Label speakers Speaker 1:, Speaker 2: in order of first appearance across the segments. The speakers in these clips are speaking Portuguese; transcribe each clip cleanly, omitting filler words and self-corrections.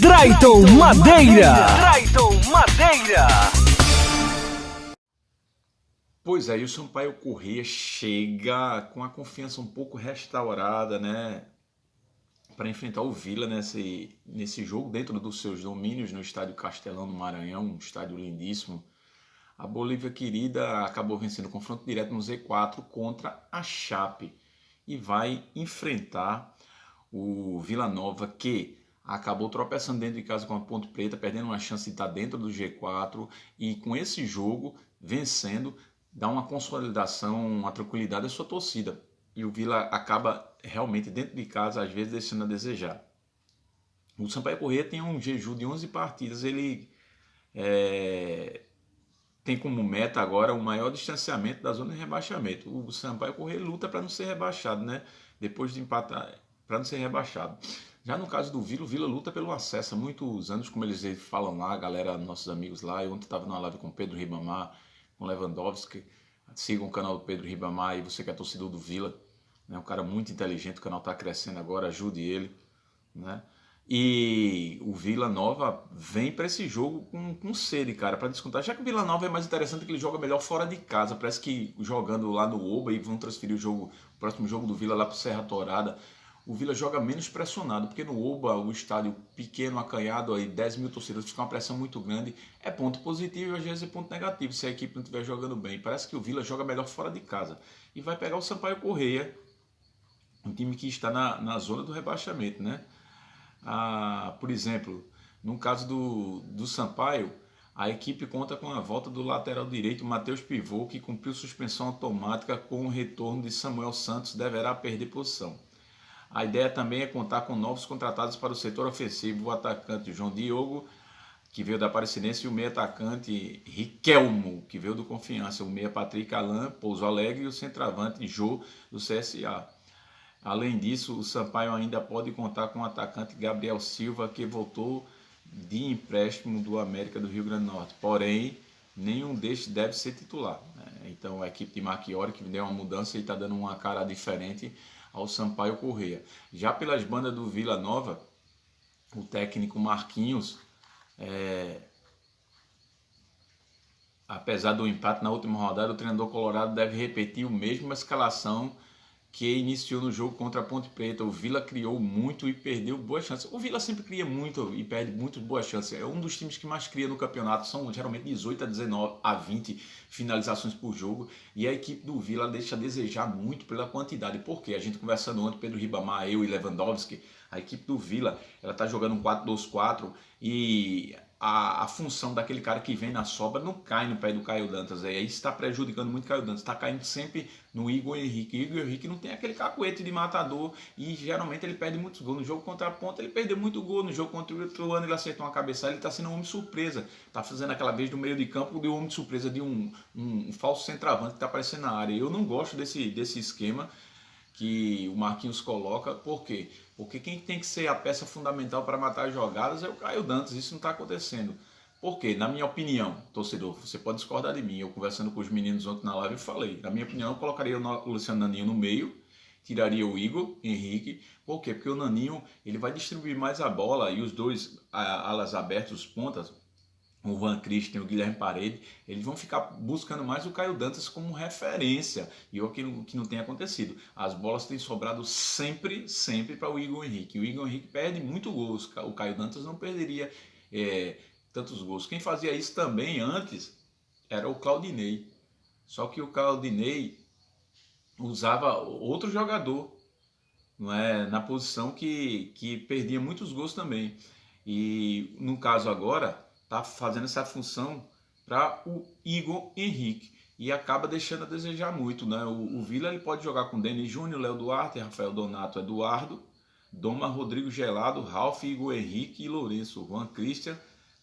Speaker 1: Drayton Madeira. Drayton Madeira.
Speaker 2: Pois é, e o Sampaio Corrêa chega com a confiança um pouco restaurada, né, para enfrentar o Vila nesse jogo dentro dos seus domínios no estádio Castelão, no Maranhão, um estádio lindíssimo. A Bolívia querida acabou vencendo o confronto direto no Z4 contra a Chape e vai enfrentar o Vila Nova, que acabou tropeçando dentro de casa com a Ponte Preta, perdendo uma chance de estar dentro do G4, e com esse jogo vencendo, dá uma consolidação, uma tranquilidade à sua torcida. E o Vila acaba realmente dentro de casa, às vezes, deixando a desejar. O Sampaio Corrêa tem um jejum de 11 partidas, ele tem como meta agora o maior distanciamento da zona de rebaixamento. O Sampaio Corrêa luta para não ser rebaixado, né? Depois de empatar, para não ser rebaixado. Já no caso do Vila, o Vila luta pelo acesso há muitos anos, como eles falam lá, a galera, nossos amigos lá. Eu ontem estava numa live com o Pedro Ribamar, com Lewandowski. Sigam o canal do Pedro Ribamar e você que é torcedor do Vila, né? Um cara muito inteligente, o canal está crescendo agora, ajude ele, né? E o Vila Nova vem para esse jogo com sede, cara, para descontar. Já que o Vila Nova é mais interessante que ele joga melhor fora de casa. Parece que jogando lá no Oba e vão transferir o próximo jogo do Vila lá para Serra Torada. O Vila joga menos pressionado, porque no Oba, o estádio pequeno, acanhado, aí 10 mil torcedores, fica uma pressão muito grande. É ponto positivo e às vezes é ponto negativo, se a equipe não estiver jogando bem. Parece que o Vila joga melhor fora de casa. E vai pegar o Sampaio Corrêa, um time que está na zona do rebaixamento, né? Por exemplo, no caso do Sampaio, a equipe conta com a volta do lateral direito Matheus Pivô, que cumpriu suspensão automática com o retorno de Samuel Santos, deverá perder posição. A ideia também é contar com novos contratados para o setor ofensivo, o atacante João Diogo, que veio da Aparecidense, e o meio atacante Riquelmo, que veio do Confiança, o meia Patrick Alain, Pouso Alegre, e o centroavante Jô, do CSA. Além disso, o Sampaio ainda pode contar com o atacante Gabriel Silva, que voltou de empréstimo do América do Rio Grande do Norte. Porém, nenhum destes deve ser titular, né? Então, a equipe de Marchiori, que deu uma mudança e está dando uma cara diferente ao Sampaio Corrêa. Já pelas bandas do Vila Nova, o técnico Marquinhos, apesar do empate na última rodada, o treinador colorado deve repetir a mesma escalação que iniciou no jogo contra a Ponte Preta. O Vila criou muito e perdeu boas chances. O Vila sempre cria muito e perde muito boas chances. É um dos times que mais cria no campeonato. São geralmente 18 a 19 a 20 finalizações por jogo. E a equipe do Vila deixa a desejar muito pela quantidade. Por quê? A gente conversando ontem, Pedro Ribamar, eu e Lewandowski, a equipe do Vila, ela está jogando um 4-2-4 e a função daquele cara que vem na sobra não cai no pé do Caio Dantas. Aí isso está prejudicando muito o Caio Dantas. Está caindo sempre no Igor Henrique. O Igor Henrique não tem aquele cacuete de matador e geralmente ele perde muitos gols. No jogo contra a Ponta ele perdeu muito gol. No jogo contra o Ituano ele acertou uma cabeçada. Ele está sendo um homem surpresa. Está fazendo aquela vez do meio de campo de um homem de surpresa, de um falso centroavante que está aparecendo na área. Eu não gosto desse esquema que o Marquinhos coloca. Por quê? Porque quem tem que ser a peça fundamental para matar as jogadas é o Caio Dantas. Isso não está acontecendo. Por quê? Na minha opinião, torcedor, você pode discordar de mim. Eu conversando com os meninos ontem na live, eu falei. Na minha opinião, eu colocaria o Luciano Naninho no meio, tiraria o Igor Henrique. Por quê? Porque o Naninho ele vai distribuir mais a bola e os dois alas abertas, os pontas, o Van Christian e o Guilherme Parede, eles vão ficar buscando mais o Caio Dantas como referência, e o que não tem acontecido. As bolas têm sobrado sempre para o Igor Henrique. O Igor Henrique perde muito gols, o Caio Dantas não perderia tantos gols. Quem fazia isso também antes era o Claudinei, só que o Claudinei usava outro jogador, não é, na posição que perdia muitos gols também. E no caso agora está fazendo essa função para o Igor Henrique e acaba deixando a desejar muito, né? O Vila ele pode jogar com Denis Júnior, Léo Duarte, Rafael Donato, Eduardo, Doma, Rodrigo Gelado, Ralf, Igor Henrique e Lourenço, Juan Christian,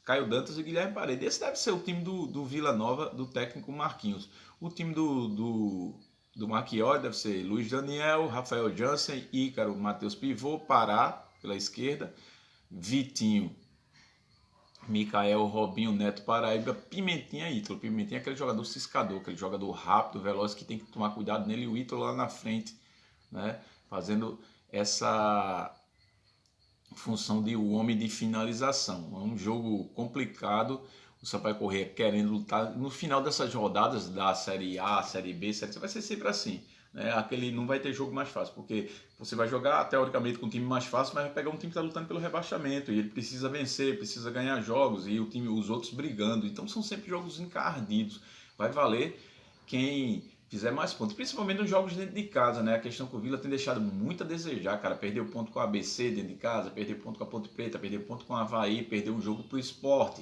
Speaker 2: Caio Dantas e Guilherme Parede. Esse deve ser o time do Vila Nova, do técnico Marquinhos. O time do Marchiori deve ser Luiz Daniel, Rafael Jansen, Ícaro, Matheus Pivô, Pará, pela esquerda, Vitinho, Micael, Robinho, Neto, Paraíba, Pimentinha e Ítalo. Pimentinha é aquele jogador ciscador, aquele jogador rápido, veloz, que tem que tomar cuidado nele, e o Ítalo lá na frente, né? Fazendo função de o homem de finalização. É um jogo complicado, o Sampaio Corrêa querendo lutar. No final dessas rodadas da Série A, Série B, Série C, vai ser sempre assim. Né? Aquele não vai ter jogo mais fácil, porque você vai jogar teoricamente com um time mais fácil, mas vai pegar um time que está lutando pelo rebaixamento, e ele precisa vencer, precisa ganhar jogos, e os outros brigando. Então são sempre jogos encardidos. Vai valer quem fizer mais pontos, principalmente nos jogos dentro de casa, né? A questão que o Vila tem deixado muito a desejar, cara. Perdeu ponto com a ABC dentro de casa, perdeu ponto com a Ponte Preta, perdeu ponto com a Avaí, perdeu um jogo pro Sport,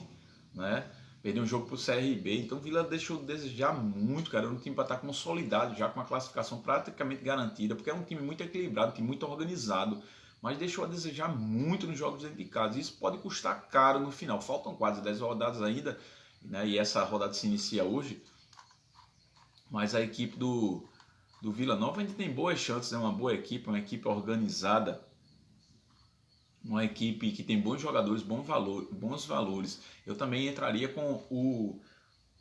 Speaker 2: né? Perdeu um jogo pro CRB. Então o Vila deixou de desejar muito, cara. Era um time para estar consolidado, já com a classificação praticamente garantida, porque é um time muito equilibrado, um time muito organizado, mas deixou a desejar muito nos jogos dentro de casa. Isso pode custar caro no final. Faltam quase 10 rodadas ainda, né? E essa rodada se inicia hoje. Mas a equipe do Vila Nova ainda tem boas chances, é uma boa equipe, uma equipe organizada, uma equipe que tem bons jogadores, bons valores. Eu também entraria com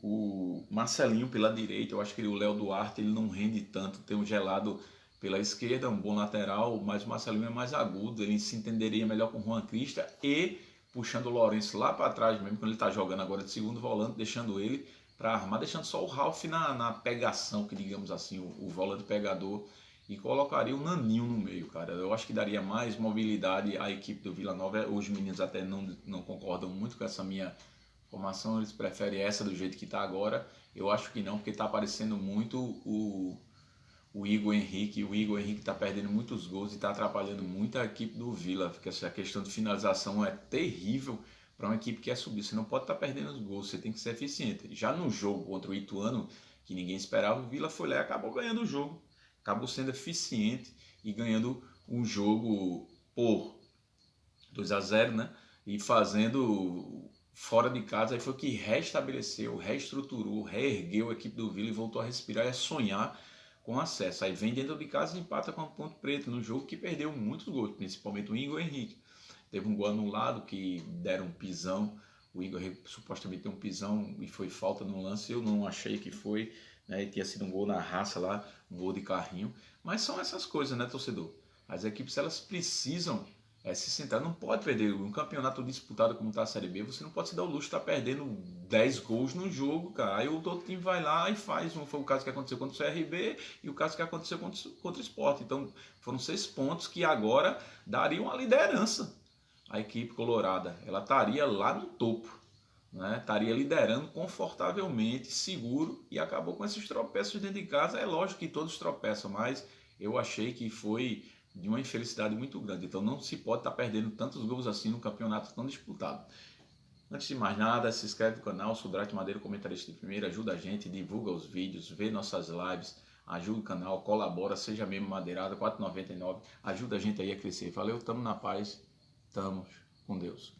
Speaker 2: o Marcelinho pela direita. Eu acho que o Léo Duarte ele não rende tanto, tem um Gelado pela esquerda, um bom lateral, mas o Marcelinho é mais agudo, ele se entenderia melhor com o Juan Crista e puxando o Lourenço lá para trás mesmo, quando ele está jogando agora de segundo volante, deixando ele para armar, deixando só o Ralf na pegação, que digamos assim, o volante pegador, e colocaria o Naninho no meio, cara. Eu acho que daria mais mobilidade à equipe do Vila Nova. Os meninos até não concordam muito com essa minha formação, eles preferem essa do jeito que está agora. Eu acho que não, porque está aparecendo muito o Igor Henrique. O Igor Henrique está perdendo muitos gols e está atrapalhando muito a equipe do Vila, porque essa questão de finalização é terrível para uma equipe que quer subir. Você não pode estar perdendo os gols, você tem que ser eficiente. Já no jogo contra o Ituano, que ninguém esperava, o Vila foi lá e acabou ganhando o jogo. Acabou sendo eficiente e ganhando um jogo por 2-0, né? E fazendo fora de casa, aí foi que restabeleceu, reestruturou, reergueu a equipe do Vila e voltou a respirar e a sonhar com acesso. Aí vem dentro de casa e empata com a Ponte Preta, no jogo que perdeu muitos gols, principalmente o Igor Henrique. Teve um gol anulado que deram um pisão. O Igor supostamente tem um pisão e foi falta no lance. Eu não achei que foi, né? Tinha sido um gol na raça lá, um gol de carrinho. Mas são essas coisas, né, torcedor? As equipes elas precisam se centrar. Não pode perder. Um campeonato disputado como está a Série B, você não pode se dar o luxo de estar perdendo 10 gols no jogo, cara. Aí o outro time vai lá e faz. Foi o caso que aconteceu contra o CRB e o caso que aconteceu contra o Sport. Então foram 6 pontos que agora dariam a liderança. A equipe colorada, ela estaria lá no topo, né? Estaria liderando confortavelmente, seguro, e acabou com esses tropeços dentro de casa. É lógico que todos tropeçam, mas eu achei que foi de uma infelicidade muito grande. Então não se pode estar perdendo tantos gols assim no campeonato tão disputado. Antes de mais nada, se inscreve no canal, sou Drake Madeira, comentarista de primeira, ajuda a gente, divulga os vídeos, vê nossas lives, ajuda o canal, colabora, seja membro madeirada, R$ 4,99, ajuda a gente aí a crescer. Valeu, tamo na paz. Estamos com Deus.